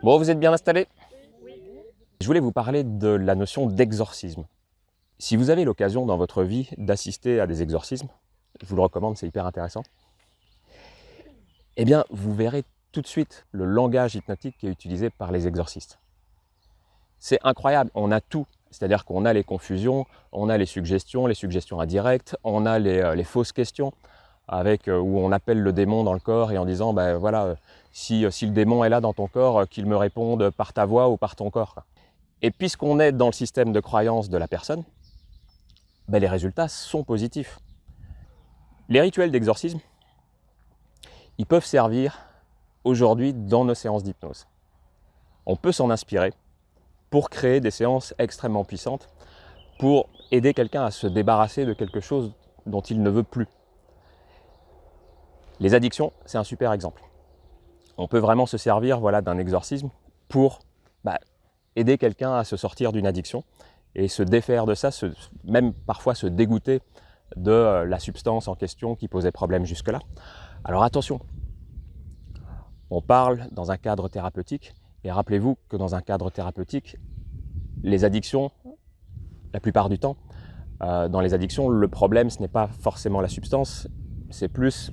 Bon, vous êtes bien installés? Je voulais vous parler de la notion d'exorcisme. Si vous avez l'occasion dans votre vie d'assister à des exorcismes, je vous le recommande, c'est hyper intéressant, eh bien, vous verrez tout de suite le langage hypnotique qui est utilisé par les exorcistes. C'est incroyable, on a tout. C'est-à-dire qu'on a les confusions, on a les suggestions indirectes, on a les fausses questions, avec, où on appelle le démon dans le corps et en disant, ben voilà, si le démon est là dans ton corps, qu'il me réponde par ta voix ou par ton corps. Et puisqu'on est dans le système de croyance de la personne, ben les résultats sont positifs. Les rituels d'exorcisme, ils peuvent servir aujourd'hui dans nos séances d'hypnose. On peut s'en inspirer pour créer des séances extrêmement puissantes, pour aider quelqu'un à se débarrasser de quelque chose dont il ne veut plus. Les addictions, c'est un super exemple. On peut vraiment se servir d'un exorcisme pour aider quelqu'un à se sortir d'une addiction et se défaire de ça, même parfois se dégoûter de la substance en question qui posait problème jusque-là. Alors attention, on parle dans un cadre thérapeutique, et rappelez-vous que dans un cadre thérapeutique, les addictions, la plupart du temps, dans les addictions, le problème, ce n'est pas forcément la substance, c'est plus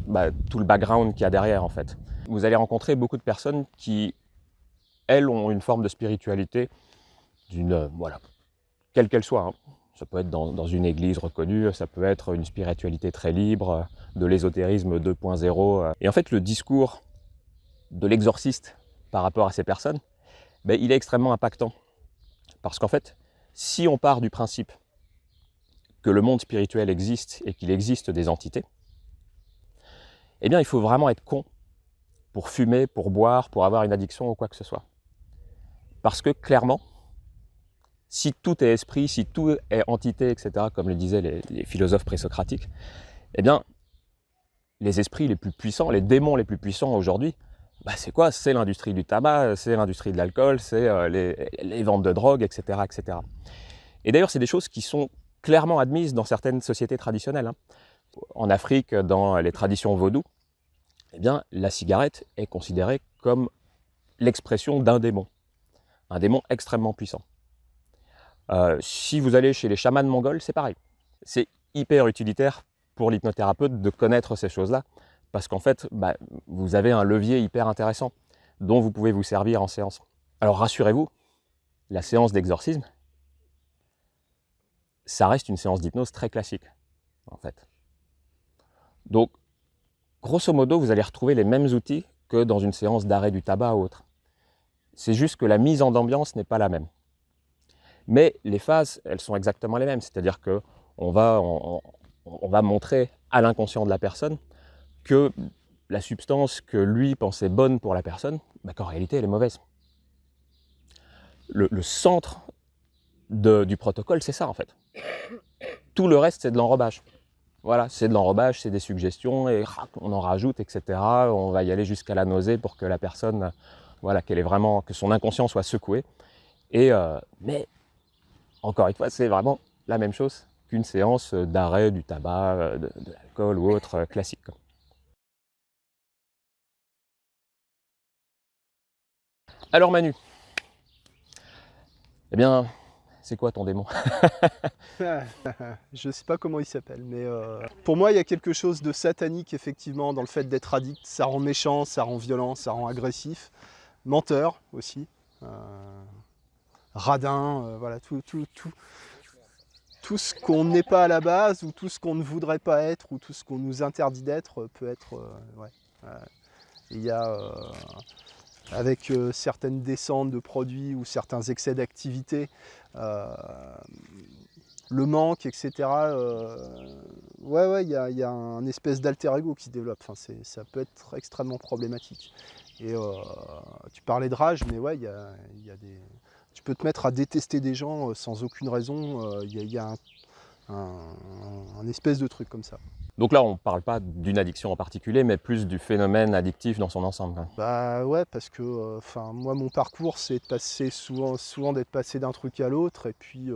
tout le background qu'il y a derrière en fait. Vous allez rencontrer beaucoup de personnes qui, elles, ont une forme de spiritualité, quelle qu'elle soit. Hein. Ça peut être dans une église reconnue, ça peut être une spiritualité très libre, de l'ésotérisme 2.0. Et en fait, le discours de l'exorciste par rapport à ces personnes, il est extrêmement impactant. Parce qu'en fait, si on part du principe que le monde spirituel existe et qu'il existe des entités, eh bien, il faut vraiment être con pour fumer, pour boire, pour avoir une addiction ou quoi que ce soit. Parce que clairement, si tout est esprit, si tout est entité, etc., comme le disaient les philosophes présocratiques, eh bien, les esprits les plus puissants, les démons les plus puissants aujourd'hui, c'est quoi? C'est l'industrie du tabac, c'est l'industrie de l'alcool, c'est les ventes de drogue, etc., etc. Et d'ailleurs, c'est des choses qui sont clairement admises dans certaines sociétés traditionnelles. Hein. En Afrique, dans les traditions vaudou, eh bien, la cigarette est considérée comme l'expression d'un démon extrêmement puissant. Si vous allez chez les chamans mongols, c'est pareil. C'est hyper utilitaire pour l'hypnothérapeute de connaître ces choses-là, parce qu'en fait, vous avez un levier hyper intéressant dont vous pouvez vous servir en séance. Alors rassurez-vous, la séance d'exorcisme, ça reste une séance d'hypnose très classique, en fait. Donc, grosso modo, vous allez retrouver les mêmes outils que dans une séance d'arrêt du tabac ou autre. C'est juste que la mise en ambiance n'est pas la même. Mais les phases, elles sont exactement les mêmes. C'est-à-dire qu'on va montrer à l'inconscient de la personne que la substance que lui pensait bonne pour la personne, qu'en réalité, elle est mauvaise. Le centre du protocole, c'est ça, en fait. Tout le reste, c'est de l'enrobage. Voilà, c'est de l'enrobage, c'est des suggestions, et on en rajoute, etc. On va y aller jusqu'à la nausée pour que la personne, que son inconscient soit secoué. Mais, encore une fois, c'est vraiment la même chose qu'une séance d'arrêt du tabac, de l'alcool ou autre classique. Alors Manu, eh bien, c'est quoi ton démon? Je sais pas comment il s'appelle, mais pour moi, il y a quelque chose de satanique, effectivement, dans le fait d'être addict. Ça rend méchant, ça rend violent, ça rend agressif. Menteur aussi. Radin, voilà, tout ce qu'on n'est pas à la base, ou tout ce qu'on ne voudrait pas être, ou tout ce qu'on nous interdit d'être, peut être... ouais. Il y a, avec certaines descentes de produits ou certains excès d'activité, le manque, etc. Ouais, il y a un espèce d'alter ego qui se développe. Enfin, ça peut être extrêmement problématique. Et tu parlais de rage, mais ouais, il y a des... Tu peux te mettre à détester des gens sans aucune raison. Il y a un espèce de truc comme ça. Donc là, on ne parle pas d'une addiction en particulier, mais plus du phénomène addictif dans son ensemble. Bah ouais, parce que moi, mon parcours, c'est de passer souvent d'être passé d'un truc à l'autre. Et puis,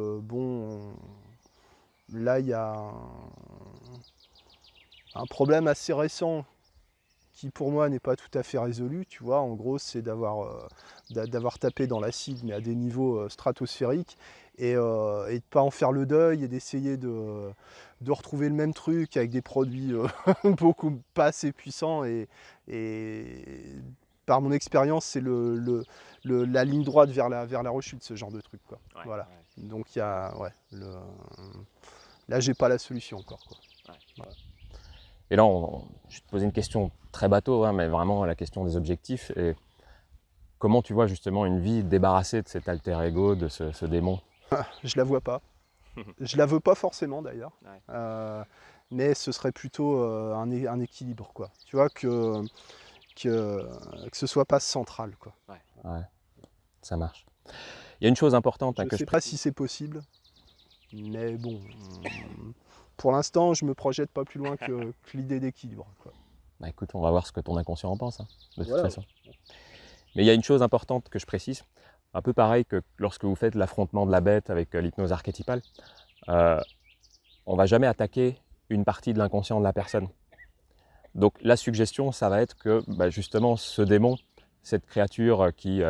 là, il y a un problème assez récent qui pour moi n'est pas tout à fait résolue, tu vois. En gros, c'est d'avoir tapé dans l'acide, mais à des niveaux stratosphériques, et de ne pas en faire le deuil, et d'essayer de retrouver le même truc avec des produits beaucoup pas assez puissants. Et par mon expérience, c'est la ligne droite vers la rechute, ce genre de truc, quoi. Ouais, voilà. ouais. Donc il y a, là, j'ai pas la solution encore, quoi. Et là, je vais te poser une question très bateau, hein, mais vraiment la question des objectifs. Et comment tu vois justement une vie débarrassée de cet alter ego, de ce démon? Je la vois pas. Je la veux pas forcément d'ailleurs. Ouais. Mais ce serait plutôt un équilibre, quoi. Tu vois, que ce soit pas central, quoi. Ouais, ça marche. Il y a une chose importante Je que sais pas si c'est possible, mais bon, pour l'instant, je me projette pas plus loin que l'idée d'équilibre, quoi. Bah, écoute, on va voir ce que ton inconscient en pense, hein, de toute Voilà. façon. Mais il y a une chose importante que je précise, un peu pareil que lorsque vous faites l'affrontement de la bête avec l'hypnose archétypale, on va jamais attaquer une partie de l'inconscient de la personne. Donc la suggestion, ça va être que bah, justement ce démon, cette créature qui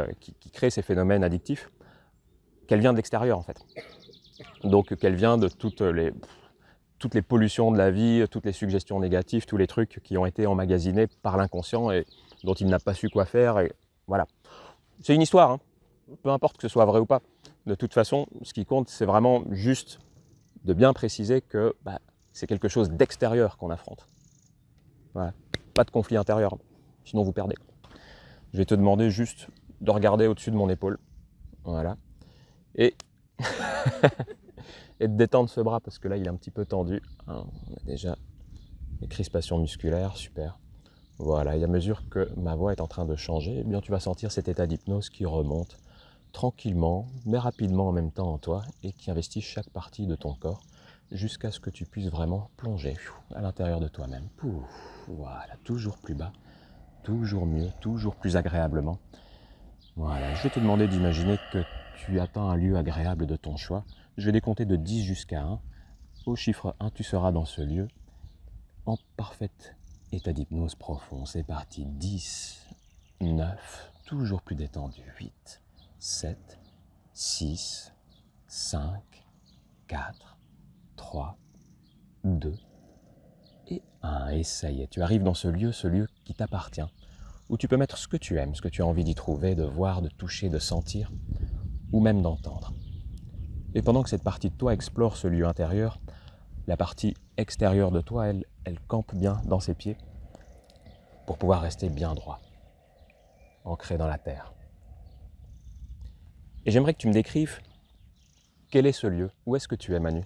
crée ces phénomènes addictifs, qu'elle vient de l'extérieur en fait. Donc qu'elle vient de toutes les pollutions de la vie, toutes les suggestions négatives, tous les trucs qui ont été emmagasinés par l'inconscient et dont il n'a pas su quoi faire. Et voilà. C'est une histoire, hein. Peu importe que ce soit vrai ou pas. De toute façon, ce qui compte, c'est vraiment juste de bien préciser que bah, c'est quelque chose d'extérieur qu'on affronte. Voilà. Pas de conflit intérieur, sinon vous perdez. Je vais te demander juste de regarder au-dessus de mon épaule. Voilà. Et de détendre ce bras parce que là il est un petit peu tendu. Hein, on a déjà les crispations musculaires, super. Voilà, et à mesure que ma voix est en train de changer, eh bien tu vas sentir cet état d'hypnose qui remonte tranquillement, mais rapidement en même temps en toi et qui investit chaque partie de ton corps jusqu'à ce que tu puisses vraiment plonger à l'intérieur de toi-même. Voilà, toujours plus bas, toujours mieux, toujours plus agréablement. Voilà, je vais te demander d'imaginer que tu atteins un lieu agréable de ton choix. Je vais décompter de 10 jusqu'à 1. Au chiffre 1, tu seras dans ce lieu en parfait état d'hypnose profond. C'est parti. 10, 9, toujours plus détendu. 8, 7, 6, 5, 4, 3, 2 et 1. Et ça y est, tu arrives dans ce lieu qui t'appartient, où tu peux mettre ce que tu aimes, ce que tu as envie d'y trouver, de voir, de toucher, de sentir, ou même d'entendre. Et pendant que cette partie de toi explore ce lieu intérieur, la partie extérieure de toi, elle campe bien dans ses pieds pour pouvoir rester bien droit, ancré dans la terre. Et j'aimerais que tu me décrives quel est ce lieu, où est-ce que tu es, Manu?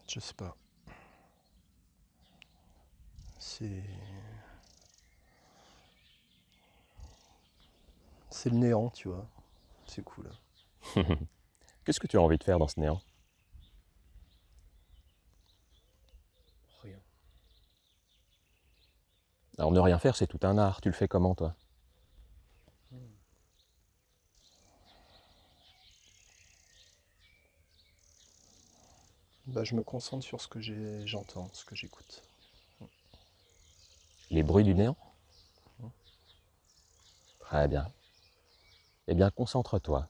Je sais pas. C'est le néant, tu vois. C'est cool. Qu'est-ce que tu as envie de faire dans ce néant? Rien. Alors ne rien faire, c'est tout un art. Tu le fais comment, toi? Bah, je me concentre sur ce que j'entends, ce que j'écoute. Les bruits du néant? Très bien. Eh bien, concentre-toi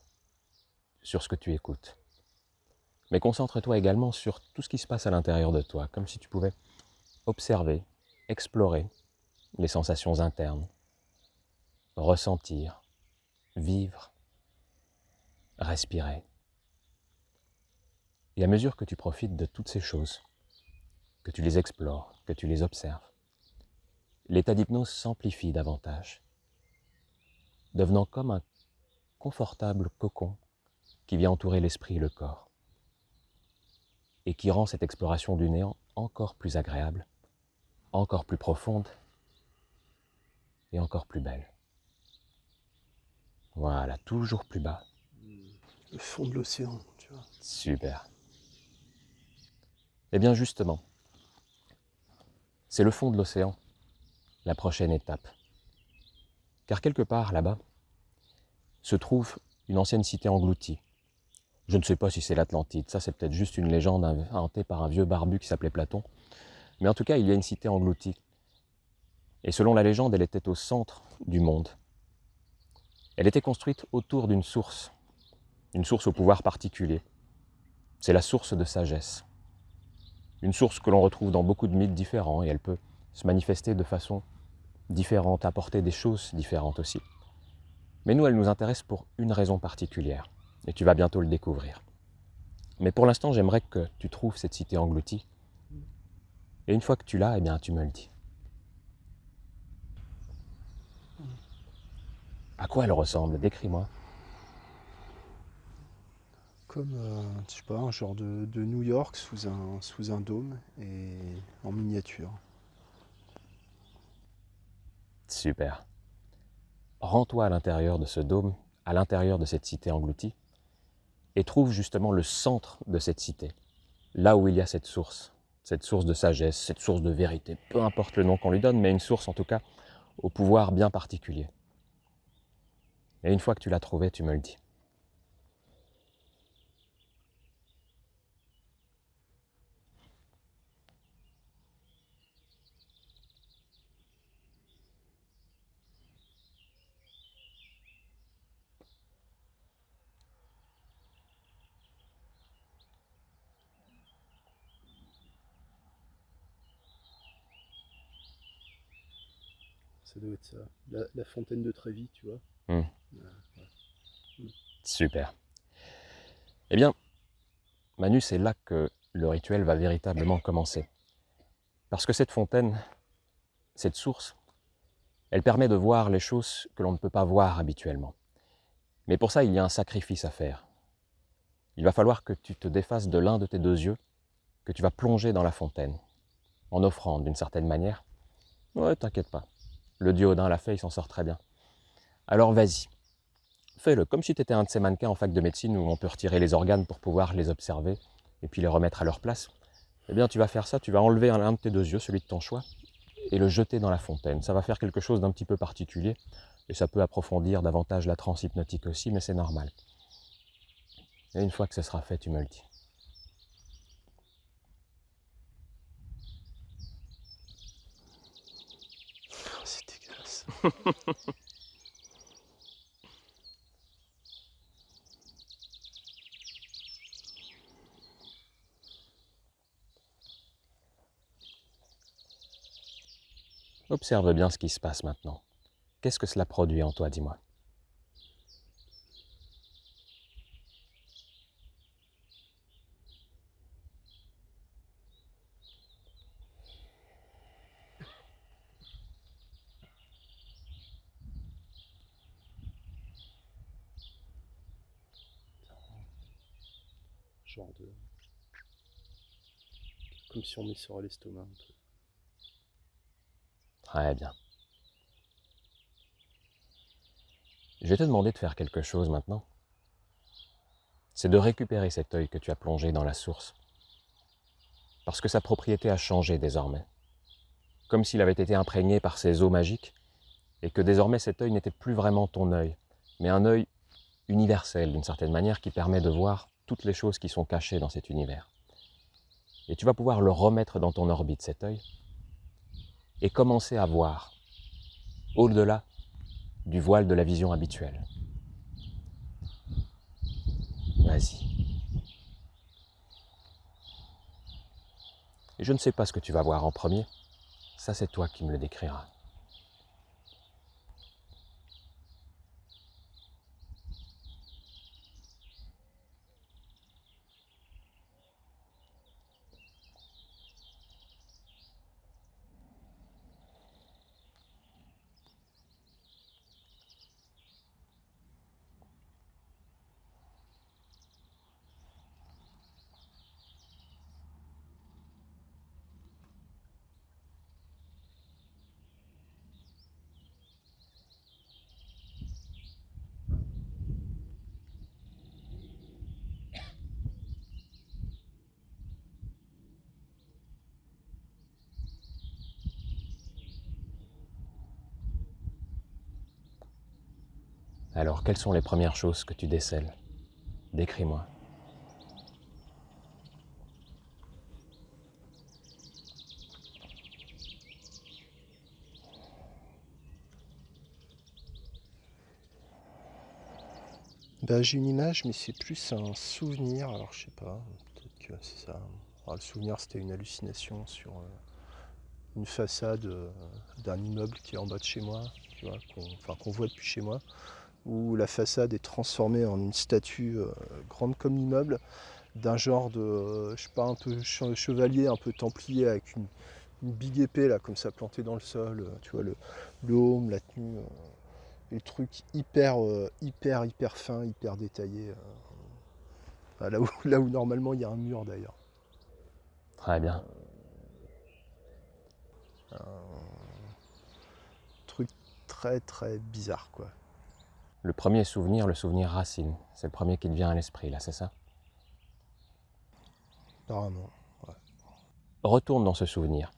sur ce que tu écoutes. Mais concentre-toi également sur tout ce qui se passe à l'intérieur de toi, comme si tu pouvais observer, explorer les sensations internes, ressentir, vivre, respirer. Et à mesure que tu profites de toutes ces choses, que tu les explores, que tu les observes, l'état d'hypnose s'amplifie davantage, devenant comme un confortable cocon qui vient entourer l'esprit et le corps, et qui rend cette exploration du néant encore plus agréable, encore plus profonde et encore plus belle. Voilà, toujours plus bas. Le fond de l'océan, tu vois. Super. Eh bien justement, c'est le fond de l'océan, la prochaine étape. Car quelque part là-bas se trouve une ancienne cité engloutie. Je ne sais pas si c'est l'Atlantide, ça c'est peut-être juste une légende inventée par un vieux barbu qui s'appelait Platon. Mais en tout cas, il y a une cité engloutie. Et selon la légende, elle était au centre du monde. Elle était construite autour d'une source au pouvoir particulier. C'est la source de sagesse. Une source que l'on retrouve dans beaucoup de mythes différents et elle peut se manifester de façon différente, apporter des choses différentes aussi. Mais nous, elle nous intéresse pour une raison particulière. Et tu vas bientôt le découvrir. Mais pour l'instant, j'aimerais que tu trouves cette cité engloutie. Et une fois que tu l'as, eh bien, tu me le dis. À quoi elle ressemble? Décris-moi. Comme, je sais pas, un genre de New York sous un dôme et en miniature. Super. Rends-toi à l'intérieur de ce dôme, à l'intérieur de cette cité engloutie, et trouve justement le centre de cette cité, là où il y a cette source de sagesse, cette source de vérité, peu importe le nom qu'on lui donne, mais une source en tout cas au pouvoir bien particulier. Et une fois que tu l'as trouvée, tu me le dis. Ça doit être ça. La fontaine de Trévi, tu vois. Hmm. Ouais. Super. Eh bien, Manu, c'est là que le rituel va véritablement commencer. Parce que cette fontaine, cette source, elle permet de voir les choses que l'on ne peut pas voir habituellement. Mais pour ça, il y a un sacrifice à faire. Il va falloir que tu te défasses de l'un de tes deux yeux, que tu vas plonger dans la fontaine, en offrande d'une certaine manière. Ouais, t'inquiète pas. Le dieu Odin l'a fait, il s'en sort très bien. Alors vas-y, fais-le comme si tu étais un de ces mannequins en fac de médecine où on peut retirer les organes pour pouvoir les observer et puis les remettre à leur place. Eh bien, tu vas faire ça, tu vas enlever un de tes deux yeux, celui de ton choix, et le jeter dans la fontaine. Ça va faire quelque chose d'un petit peu particulier, et ça peut approfondir davantage la transe hypnotique aussi, mais c'est normal. Et une fois que ce sera fait, tu me le dis. Oh, c'est dégueulasse. Observe bien ce qui se passe maintenant. Qu'est-ce que cela produit en toi, dis-moi? Genre de. Comme si on met sur l'estomac un truc. Très bien. Je vais te demander de faire quelque chose maintenant. C'est de récupérer cet œil que tu as plongé dans la source. Parce que sa propriété a changé désormais. Comme s'il avait été imprégné par ces eaux magiques, et que désormais cet œil n'était plus vraiment ton œil, mais un œil universel d'une certaine manière qui permet de voir toutes les choses qui sont cachées dans cet univers. Et tu vas pouvoir le remettre dans ton orbite, cet œil, et commencer à voir au-delà du voile de la vision habituelle. Vas-y. Et je ne sais pas ce que tu vas voir en premier, ça c'est toi qui me le décriras. Alors, quelles sont les premières choses que tu décèles? Décris-moi. Bah, j'ai une image, mais c'est plus un souvenir. Alors, je sais pas, peut-être que c'est ça. Alors, le souvenir, c'était une hallucination sur une façade d'un immeuble qui est en bas de chez moi, tu vois, qu'on voit depuis chez moi, où la façade est transformée en une statue grande comme l'immeuble, d'un genre de, je sais pas, un peu chevalier, un peu templier, avec une big épée, là, comme ça, plantée dans le sol, tu vois, le haume, la tenue, et le truc hyper fin, hyper détaillé, là où normalement il y a un mur d'ailleurs. Très bien. Truc très bizarre, quoi. Le premier souvenir, le souvenir racine, c'est le premier qui te vient à l'esprit, là, c'est ça? Apparemment. Retourne dans ce souvenir.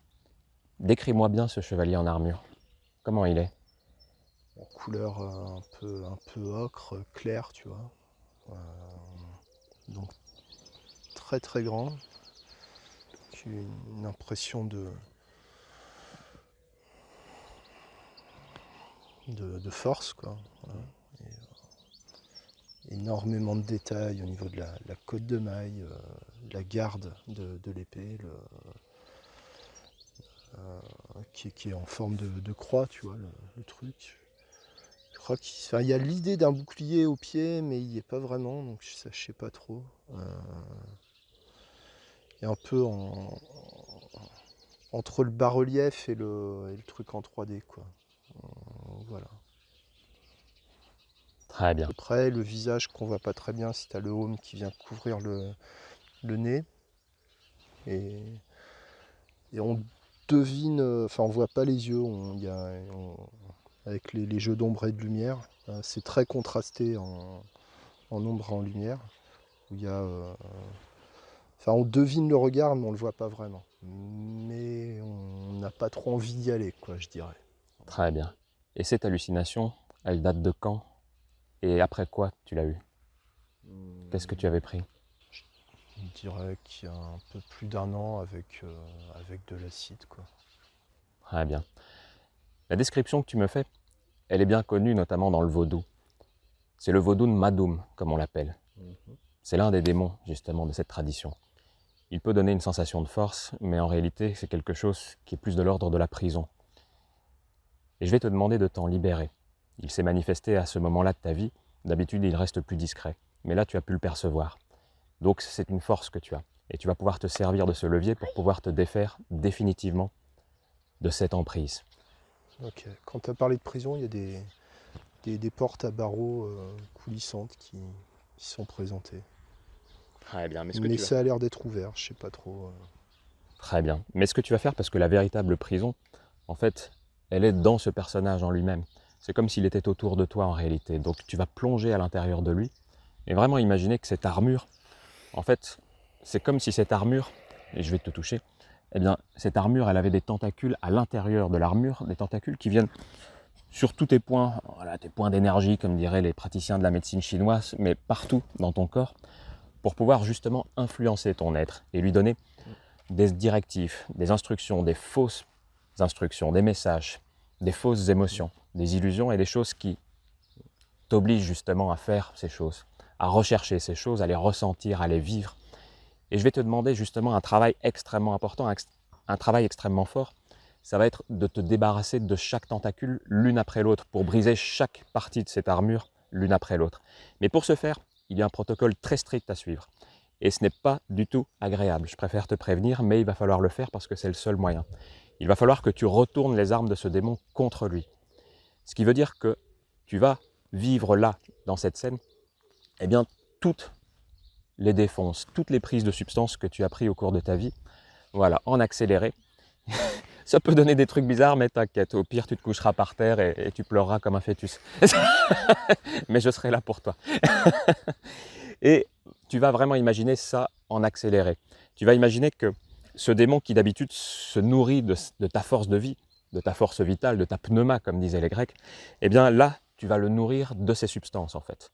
Décris-moi bien ce chevalier en armure. Comment il est? En couleur un peu ocre, clair, tu vois. Donc très grand. Une impression de force, quoi. Voilà. Énormément de détails au niveau de la cotte de maille, la garde de l'épée, qui est en forme de croix, tu vois, le truc. Je crois qu'il y a l'idée d'un bouclier au pied, mais il n'y est pas vraiment, donc ça, je sais pas trop. Il y a un peu entre le bas-relief et le truc en 3D, quoi. Voilà. Très bien. Après, le visage qu'on voit pas très bien, c'est t'as le haume qui vient couvrir le nez. Et on devine, enfin on voit pas les yeux, avec les jeux d'ombre et de lumière, c'est très contrasté en ombre et en lumière. Où il y a, enfin on devine le regard, mais on le voit pas vraiment. Mais on n'a pas trop envie d'y aller, quoi, je dirais. Très bien. Et cette hallucination, elle date de quand? Et après quoi tu l'as eue? Qu'est-ce que tu avais pris? Je dirais qu'il y a un peu plus d'un an avec de l'acide, quoi. Très bien. La description que tu me fais, elle est bien connue notamment dans le vaudou. C'est le vaudou de Madoum, comme on l'appelle. C'est l'un des démons, justement, de cette tradition. Il peut donner une sensation de force, mais en réalité, c'est quelque chose qui est plus de l'ordre de la prison. Et je vais te demander de t'en libérer. Il s'est manifesté à ce moment-là de ta vie. D'habitude, il reste plus discret. Mais là, tu as pu le percevoir. Donc, c'est une force que tu as. Et tu vas pouvoir te servir de ce levier pour pouvoir te défaire définitivement de cette emprise. Ok. Quand tu as parlé de prison, il y a des portes à barreaux coulissantes qui sont présentées. Très bien. Mais ça a l'air d'être ouvert, je sais pas trop. Très bien. Mais ce que tu vas faire, parce que la véritable prison, en fait, elle est dans ce personnage en lui-même. C'est comme s'il était autour de toi en réalité. Donc tu vas plonger à l'intérieur de lui et vraiment imaginer que cette armure, en fait, c'est comme si cette armure, et je vais te toucher, eh bien, cette armure, elle avait des tentacules à l'intérieur de l'armure, des tentacules qui viennent sur tous tes points, voilà, tes points d'énergie, comme diraient les praticiens de la médecine chinoise, mais partout dans ton corps, pour pouvoir justement influencer ton être et lui donner des directives, des instructions, des fausses instructions, des messages, des fausses émotions, des illusions et des choses qui t'obligent justement à faire ces choses, à rechercher ces choses, à les ressentir, à les vivre. Et je vais te demander justement un travail extrêmement important, un travail extrêmement fort. Ça va être de te débarrasser de chaque tentacule l'une après l'autre pour briser chaque partie de cette armure l'une après l'autre. Mais pour ce faire, il y a un protocole très strict à suivre. Et ce n'est pas du tout agréable. Je préfère te prévenir, mais il va falloir le faire parce que c'est le seul moyen. Il va falloir que tu retournes les armes de ce démon contre lui. Ce qui veut dire que tu vas vivre là, dans cette scène, eh bien, toutes les défonces, toutes les prises de substances que tu as prises au cours de ta vie, voilà, en accéléré. Ça peut donner des trucs bizarres, mais t'inquiète, au pire, tu te coucheras par terre et tu pleureras comme un fœtus. Mais je serai là pour toi. Et tu vas vraiment imaginer ça en accéléré. Tu vas imaginer que ce démon qui d'habitude se nourrit de ta force de vie, de ta force vitale, de ta pneuma, comme disaient les Grecs, eh bien là, tu vas le nourrir de ces substances en fait.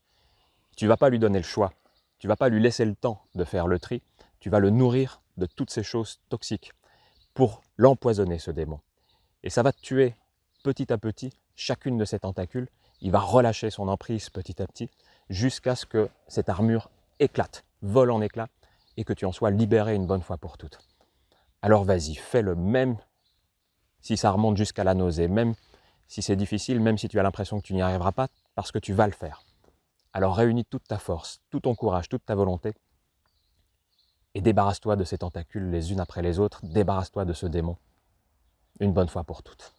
Tu ne vas pas lui donner le choix, tu ne vas pas lui laisser le temps de faire le tri, tu vas le nourrir de toutes ces choses toxiques pour l'empoisonner ce démon. Et ça va te tuer petit à petit chacune de ces tentacules, il va relâcher son emprise petit à petit jusqu'à ce que cette armure éclate, vole en éclats et que tu en sois libéré une bonne fois pour toutes. Alors vas-y, fais-le même si ça remonte jusqu'à la nausée, même si c'est difficile, même si tu as l'impression que tu n'y arriveras pas, parce que tu vas le faire. Alors réunis toute ta force, tout ton courage, toute ta volonté, et débarrasse-toi de ces tentacules les unes après les autres, débarrasse-toi de ce démon, une bonne fois pour toutes.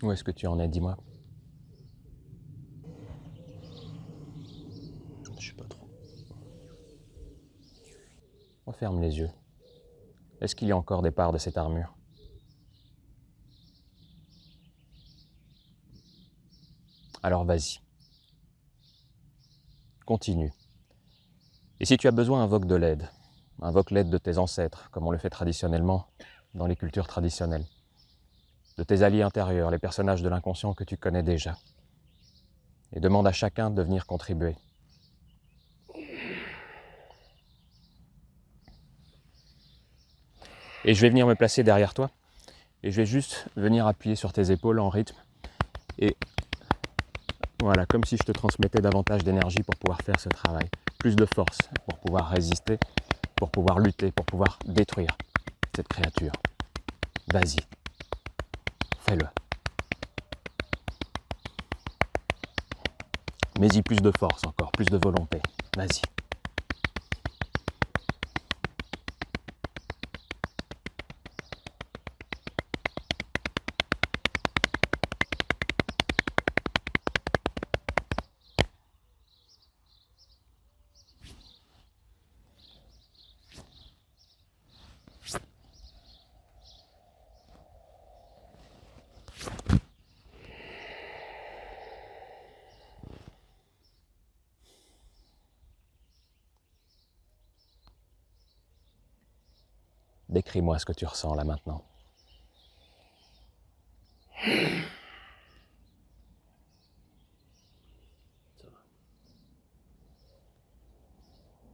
Où est-ce que tu en es, dis-moi? Je sais pas trop. Referme les yeux. Est-ce qu'il y a encore des parts de cette armure? Alors vas-y. Continue. Et si tu as besoin, invoque de l'aide. Invoque l'aide de tes ancêtres, comme on le fait traditionnellement dans les cultures traditionnelles. De tes alliés intérieurs, les personnages de l'inconscient que tu connais déjà. Et demande à chacun de venir contribuer. Et je vais venir me placer derrière toi, et je vais juste venir appuyer sur tes épaules en rythme. Et voilà, comme si je te transmettais davantage d'énergie pour pouvoir faire ce travail. Plus de force pour pouvoir résister, pour pouvoir lutter, pour pouvoir détruire cette créature. Vas-y, fais-le. Mets-y plus de force encore, plus de volonté. Vas-y. Décris-moi ce que tu ressens là maintenant.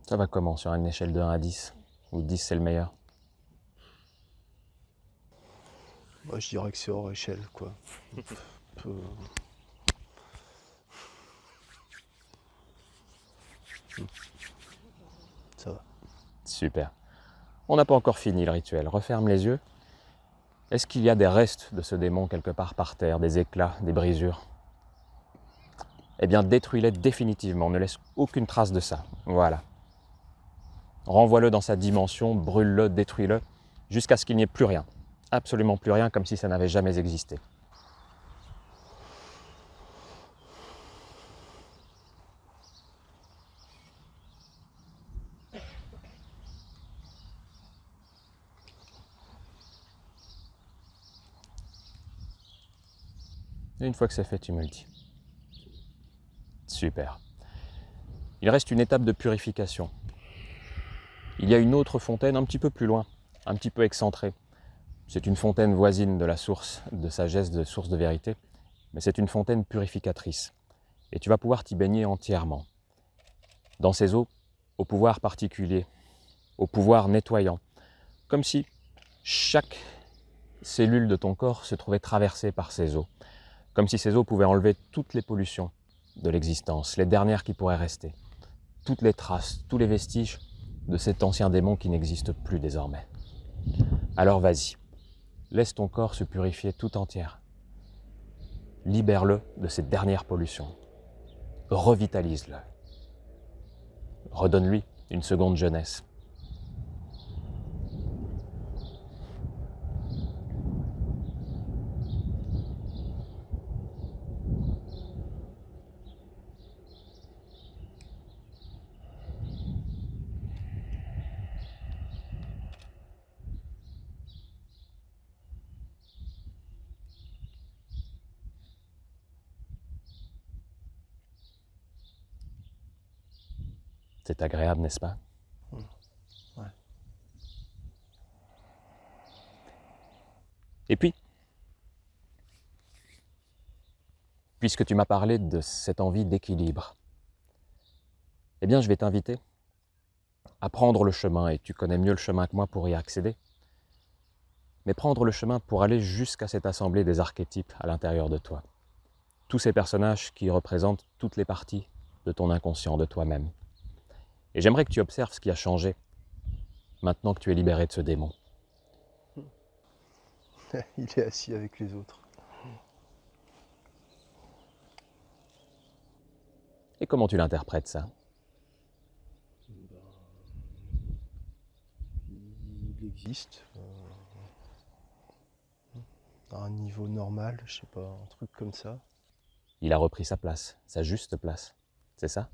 Ça va comment sur une échelle de 1 à 10? Où 10 c'est le meilleur? Moi, je dirais que c'est hors échelle, quoi. Peu- Ça va. Super. On n'a pas encore fini le rituel. Referme les yeux. Est-ce qu'il y a des restes de ce démon quelque part par terre, des éclats, des brisures? Eh bien, détruis-les définitivement. Ne laisse aucune trace de ça. Voilà. Renvoie-le dans sa dimension, brûle-le, détruis-le, jusqu'à ce qu'il n'y ait plus rien. Absolument plus rien, comme si ça n'avait jamais existé. Et une fois que c'est fait, tu me le dis. Super. Il reste une étape de purification. Il y a une autre fontaine un petit peu plus loin, un petit peu excentrée. C'est une fontaine voisine de la source de sagesse, de source de vérité, mais c'est une fontaine purificatrice. Et tu vas pouvoir t'y baigner entièrement. Dans ces eaux, au pouvoir particulier, au pouvoir nettoyant, comme si chaque cellule de ton corps se trouvait traversée par ces eaux, comme si ces eaux pouvaient enlever toutes les pollutions de l'existence, les dernières qui pourraient rester, toutes les traces, tous les vestiges de cet ancien démon qui n'existe plus désormais. Alors vas-y, laisse ton corps se purifier tout entière. Libère-le de ces dernières pollutions. Revitalise-le. Redonne-lui une seconde jeunesse. C'est agréable, n'est-ce pas? Ouais. Et puis, puisque tu m'as parlé de cette envie d'équilibre, eh bien je vais t'inviter à prendre le chemin, et tu connais mieux le chemin que moi pour y accéder, mais prendre le chemin pour aller jusqu'à cette assemblée des archétypes à l'intérieur de toi. Tous ces personnages qui représentent toutes les parties de ton inconscient, de toi-même. Et j'aimerais que tu observes ce qui a changé maintenant que tu es libéré de ce démon. Il est assis avec les autres. Et comment tu l'interprètes ça? Il existe à un niveau normal, je sais pas, un truc comme ça. Il a repris sa place, sa juste place. C'est ça?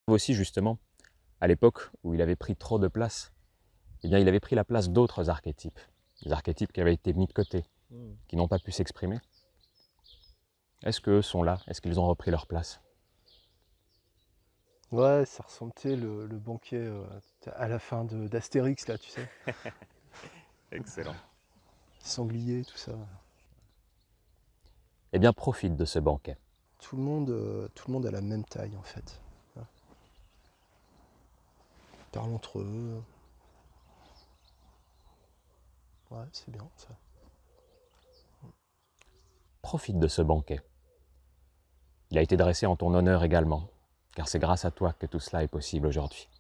Aussi justement, à l'époque où il avait pris trop de place, eh bien il avait pris la place d'autres archétypes. Des archétypes qui avaient été mis de côté, qui n'ont pas pu s'exprimer. Est-ce qu'eux sont là? Est-ce qu'ils ont repris leur place? Ouais, ça ressemblait le banquet à la fin d'Astérix, là, tu sais. Excellent. Sanglier, tout ça. Eh bien profite de ce banquet. Tout le monde a la même taille, en fait. Ils parlent entre eux. Ouais, c'est bien, ça. Profite de ce banquet. Il a été dressé en ton honneur également, car c'est grâce à toi que tout cela est possible aujourd'hui.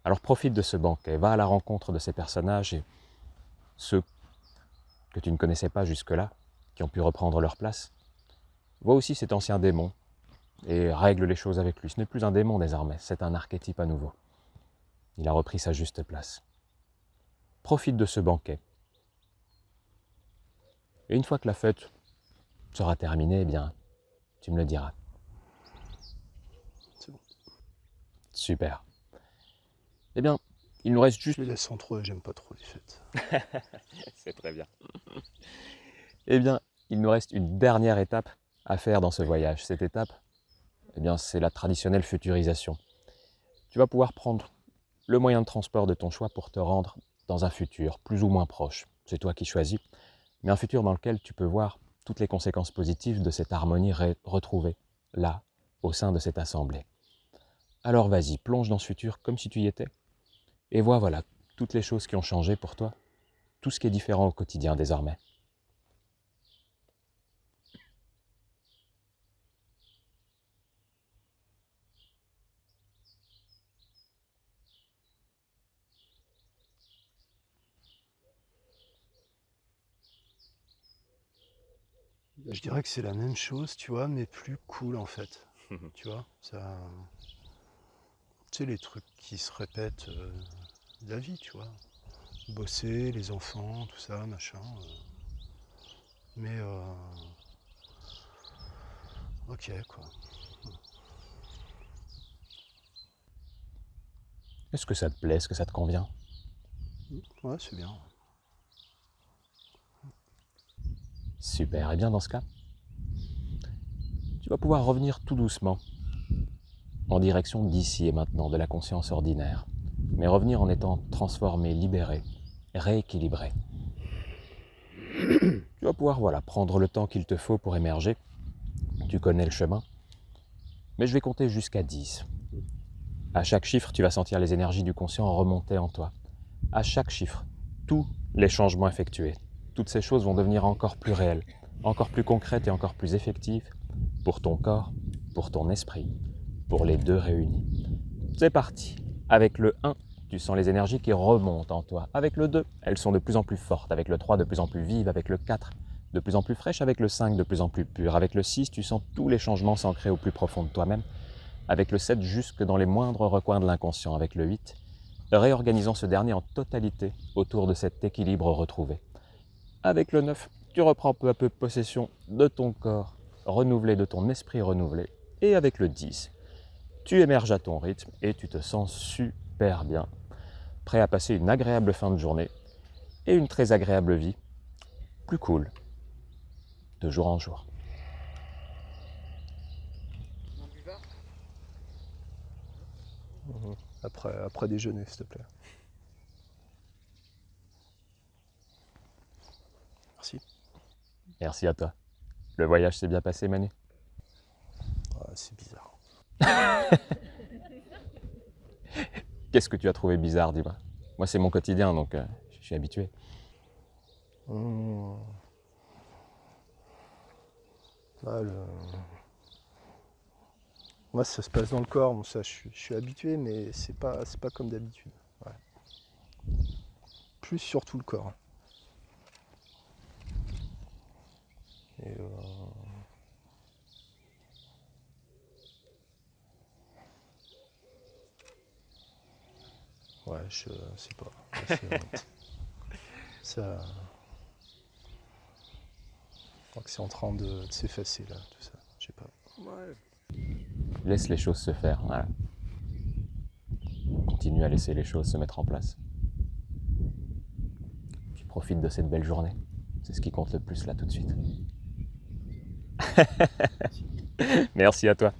Alors profite de ce banquet, va à la rencontre de ces personnages et ceux que tu ne connaissais pas jusque-là, qui ont pu reprendre leur place. Vois aussi cet ancien démon et règle les choses avec lui. Ce n'est plus un démon désormais, c'est un archétype à nouveau. Il a repris sa juste place. Profite de ce banquet. Et une fois que la fête sera terminée, eh bien, tu me le diras. C'est bon. Super. Eh bien, il nous reste juste... Je les laisse entre eux, j'aime pas trop les fêtes. C'est très bien. Eh bien, il nous reste une dernière étape à faire dans ce voyage. Cette étape, eh bien, c'est la traditionnelle futurisation. Tu vas pouvoir prendre le moyen de transport de ton choix pour te rendre dans un futur plus ou moins proche. C'est toi qui choisis, mais un futur dans lequel tu peux voir toutes les conséquences positives de cette harmonie retrouvée, là, au sein de cette assemblée. Alors vas-y, plonge dans ce futur comme si tu y étais, et vois voilà, toutes les choses qui ont changé pour toi, tout ce qui est différent au quotidien désormais. Je dirais que c'est la même chose, tu vois, mais plus cool en fait. Tu vois, ça. Tu sais, les trucs qui se répètent de la vie, tu vois. Bosser, les enfants, tout ça, machin. Mais ok, quoi. Est-ce que ça te plaît, est-ce que ça te convient? Ouais, c'est bien. Super, et bien dans ce cas, tu vas pouvoir revenir tout doucement en direction d'ici et maintenant, de la conscience ordinaire, mais revenir en étant transformé, libéré, rééquilibré. Tu vas pouvoir voilà, prendre le temps qu'il te faut pour émerger, tu connais le chemin, mais je vais compter jusqu'à 10. À chaque chiffre, tu vas sentir les énergies du conscient remonter en toi. À chaque chiffre, tous les changements effectués, toutes ces choses vont devenir encore plus réelles, encore plus concrètes et encore plus effectives pour ton corps, pour ton esprit, pour les deux réunis. C'est parti. Avec le 1, tu sens les énergies qui remontent en toi. Avec le 2, elles sont de plus en plus fortes. Avec le 3, de plus en plus vives. Avec le 4, de plus en plus fraîches. Avec le 5, de plus en plus pures. Avec le 6, tu sens tous les changements s'ancrer au plus profond de toi-même. Avec le 7, jusque dans les moindres recoins de l'inconscient. Avec le 8, réorganisant ce dernier en totalité autour de cet équilibre retrouvé. Avec le 9, tu reprends peu à peu possession de ton corps renouvelé, de ton esprit renouvelé. Et avec le 10, tu émerges à ton rythme et tu te sens super bien, prêt à passer une agréable fin de journée et une très agréable vie, plus cool, de jour en jour. Après déjeuner, s'il te plaît. Merci. Merci à toi. Le voyage s'est bien passé, Manu? Ah, c'est bizarre. Qu'est-ce que tu as trouvé bizarre, dis-moi? Moi, c'est mon quotidien, donc je suis habitué. Ah, moi, ça se passe dans le corps, bon, ça, je suis habitué, mais c'est pas comme d'habitude. Ouais. Plus surtout le corps. Et ouais, je sais pas. Ça, je crois que c'est en train de s'effacer là, tout ça. Je sais pas. Laisse les choses se faire, voilà. Continue à laisser les choses se mettre en place. Tu profites de cette belle journée. C'est ce qui compte le plus là tout de suite. Merci à toi.